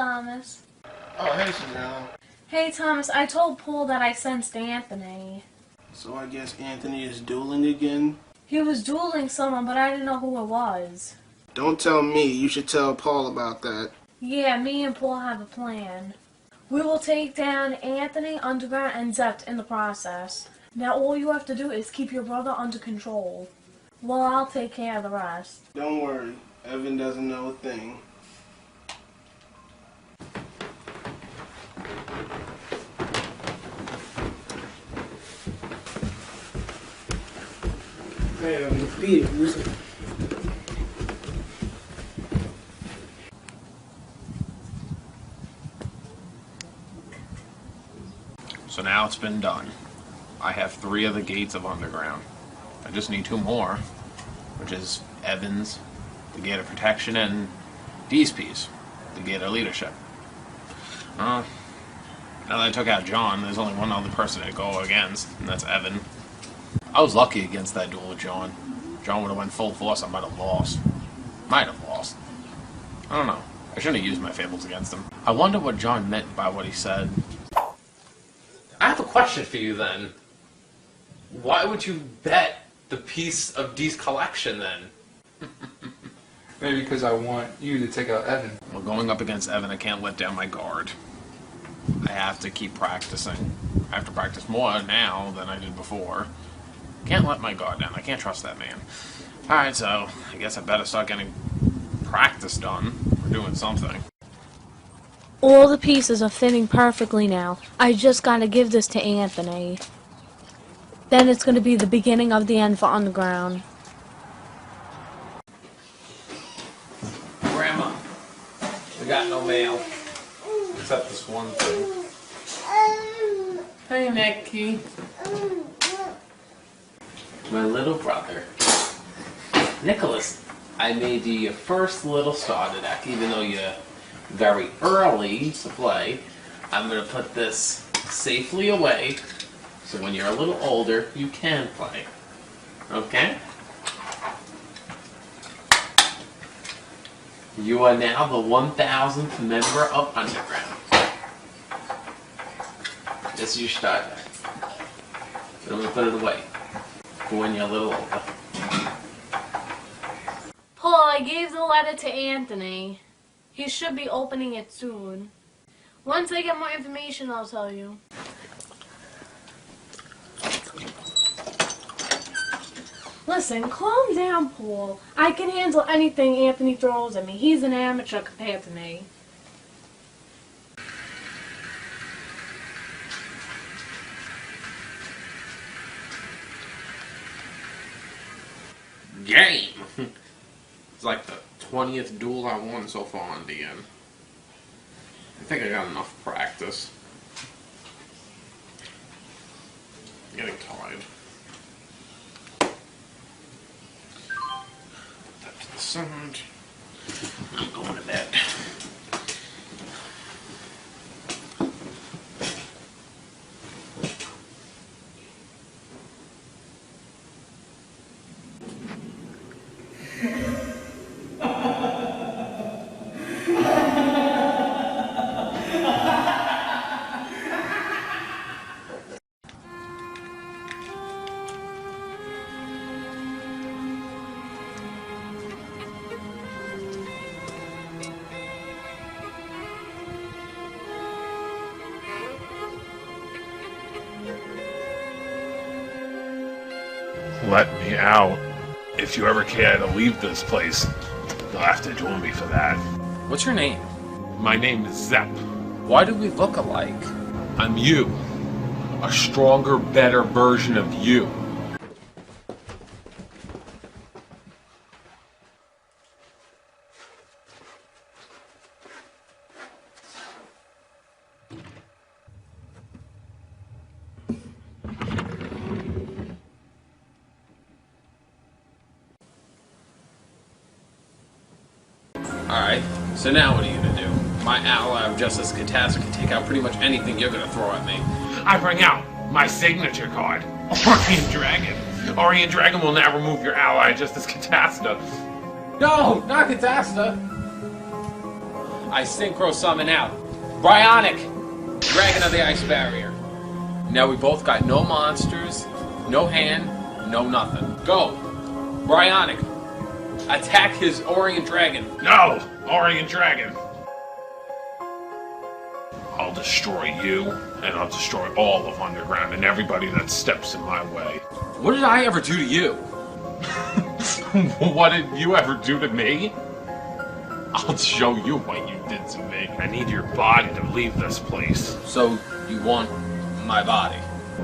Thomas. Oh, hey, Chanel. Hey, Thomas, I told Paul that I sensed Anthony. So I guess Anthony is dueling again? He was dueling someone, but I didn't know who it was. Don't tell me. You should tell Paul about that. Yeah, me and Paul have a plan. We will take down Anthony, Underground, and Zept in the process. Now all you have to do is keep your brother under control. Well, I'll take care of the rest. Don't worry. Evan doesn't know a thing. Hey, I'm confused. So now it's been done. I have 3 of the gates of Underground. I just need 2 more, which is Evan's, the Gate of Protection, and DSP's, the Gate of Leadership. Now that I took out John, there's only one other person to go against, and that's Evan. I was lucky against that duel with John. John would have went full force, I might have lost. Might have lost. I don't know. I shouldn't have used my fables against him. I wonder what John meant by what he said. I have a question for you then. Why would you bet the piece of Dee's collection then? Maybe because I want you to take out Evan. Well, going up against Evan, I can't let down my guard. I have to keep practicing. I have to practice more now than I did before. Can't let my guard down. I can't trust that man. Alright, so I guess I better start getting practice done. We're doing something. All the pieces are fitting perfectly now. I just gotta give this to Anthony. Then it's gonna be the beginning of the end for Underground. Grandma, we got no mail. Except this one thing. Hey, Nicky. My little brother. Nicholas, I made you your first little starter deck, even though you're very early to play. I'm going to put this safely away, so when you're a little older, you can play. Okay? You are now the 1000th member of Underground. This is your start deck. I'm going to put it away for when you're a little older. Paul, I gave the letter to Anthony. He should be opening it soon. Once I get more information, I'll tell you. Listen, calm down, Paul. I can handle anything Anthony throws at me. He's an amateur compared to me. Game! It's like the 20th duel I won so far in DN. I think I got enough practice. I'm getting tired. Put that to the side. I'm going to bed. Let me out. If you ever care to leave this place, you'll have to duel me for that. What's your name? My name is Zep. Why do we look alike? I'm you. A stronger, better version of you. Alright, so now what are you gonna do? My ally of Justice Catastrophe can take out pretty much anything you're gonna throw at me. I bring out my signature card, Orient Dragon. Orient Dragon will now remove your ally, Justice Catastrophe. No, not Catasta! I synchro summon out. Bryonic! Dragon of the Ice Barrier. Now we both got no monsters, no hand, no nothing. Go! Bryonic! Attack his Orient Dragon. No! Orient Dragon! I'll destroy you, and I'll destroy all of Underground and everybody that steps in my way. What did I ever do to you? What did you ever do to me? I'll show you what you did to me. I need your body to leave this place. So, you want my body?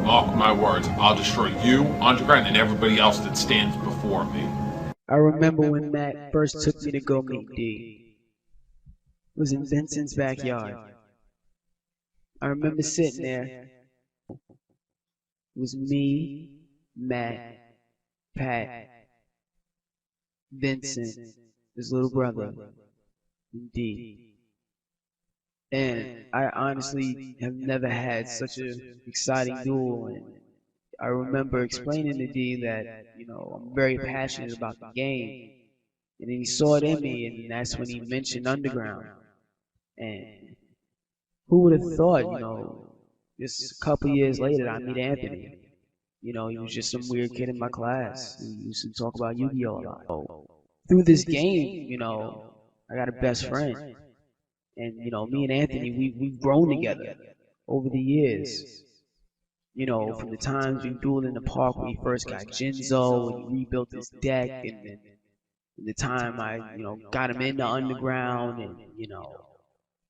Mark my words, I'll destroy you, Underground, and everybody else that stands before me. I remember when Matt first took me to go meet D. It was in Vincent's backyard. I remember sitting there. It was me, Matt, Pat, Vincent, his little brother, and D. And I honestly have never had such an exciting duel. And I remember explaining to D that, I'm very passionate about the game. And then he saw it in me, and that's when he mentioned Underground. And who would have thought, just a couple years later, I meet Anthony. He was just some weird kid in my class who used to talk about Yugioh a lot. Through this game, I got a best friend. And, me and Anthony, we've grown together over the years. From the times we dueled in the park when he first got Jinzo, and he rebuilt his deck, and then the time I, got him into Underground, and,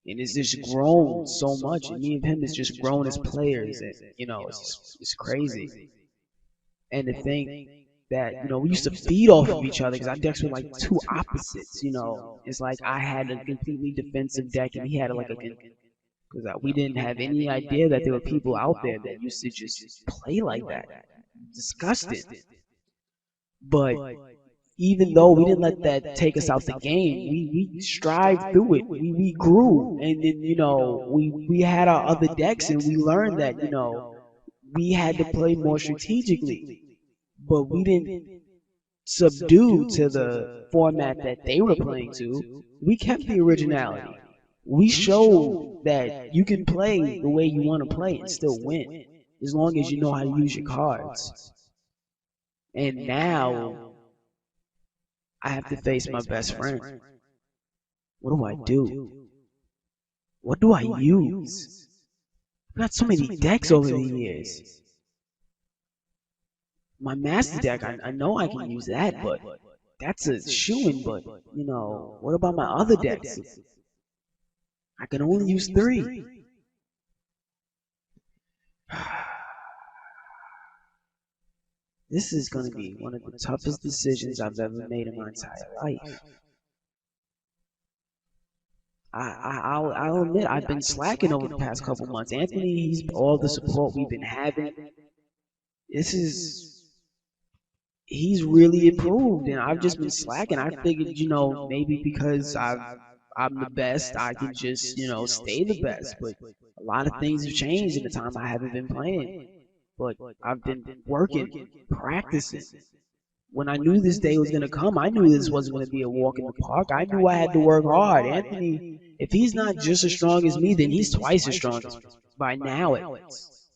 and it's just grown so much, and me and him has just grown as players, and, it's crazy. And to think that, we used to feed off of each other, because our decks were like two opposites, It's like I had a completely defensive deck, and he had like because we didn't have any idea that there were people out there that used to just play like that. Disgusted. But even though we didn't let that take us out the game, we strived through it. We grew, and then we had our other decks, and we learned that we had to play more strategically. But we didn't subdue to the format that they were playing to. We kept the originality. We showed that you can play the way you want to play and still win, as long as you know how to use your cards. And now, I have to face my best friend. What do I do? What do I use? I've got so many decks over the years. My master deck, I know I can use that, but that's a shoo-in. But, what about my other decks? I can only use 3. This is going to be one of the toughest decisions I've ever made in my entire life. I'll admit, I've been slacking over the past couple months. Anthony, he's all the support we've been having. He's really improved, and I've just been slacking. I figured, maybe because I'm the best, I can just, stay the best. But a lot of things have changed in the time I haven't been playing. But I've been working, practicing. When I knew this day was going to come, I knew this wasn't going to be a walk in the park. I knew I had to work hard. Anthony, if he's not just as strong as me, then he's twice as strong as me. By now, at least.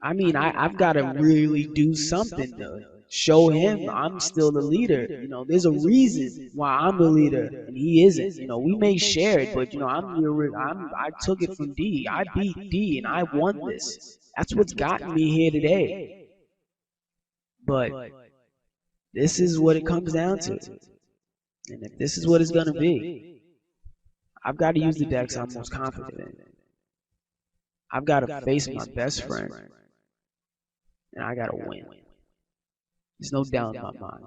I mean, I've got to really do something to show him I'm still the leader. There's a reason why I'm the leader and he isn't. We may share it, but I took it from D. I beat D and I won this. That's what's gotten me here today. But this is what it comes down to. And if this is what it's gonna be, I've got to use the decks I'm most confident in. I've got to face my best friend, and I got to win. There's no doubt in my mind.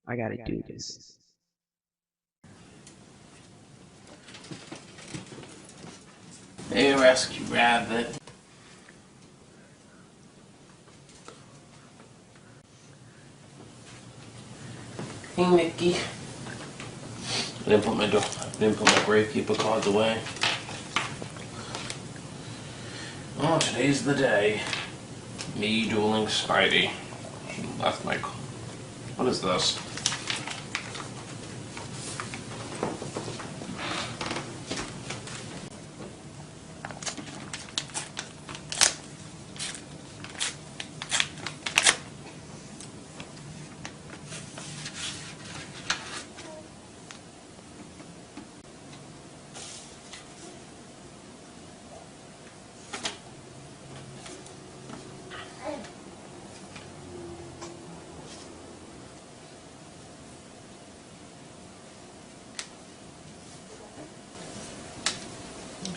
I got to do this. Hey, Rescue Rabbit. Hey, Mickey. I didn't put my Gravekeeper cards away. Oh, today's the day. Me dueling Spidey. Left my. What is this?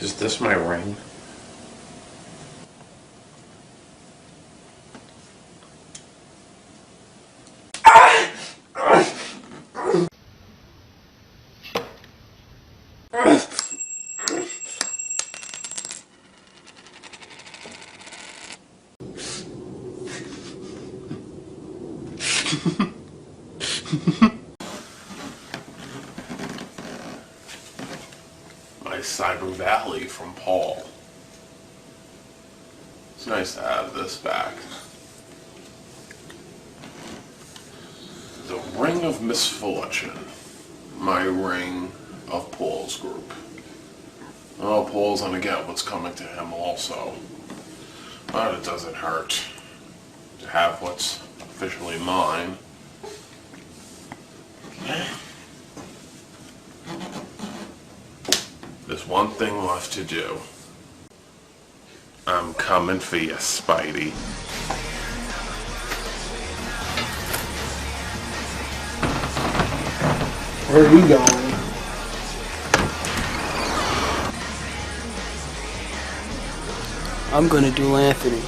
Is this my ring? My Cyber Valley from Paul. It's nice to have this back. The Ring of Misfortune. My ring of Paul's group. Oh, Paul's gonna get what's coming to him also. But it doesn't hurt to have what's officially mine. There's one thing left to do. I'm coming for you, Spidey. Where are you going? I'm gonna duel Anthony.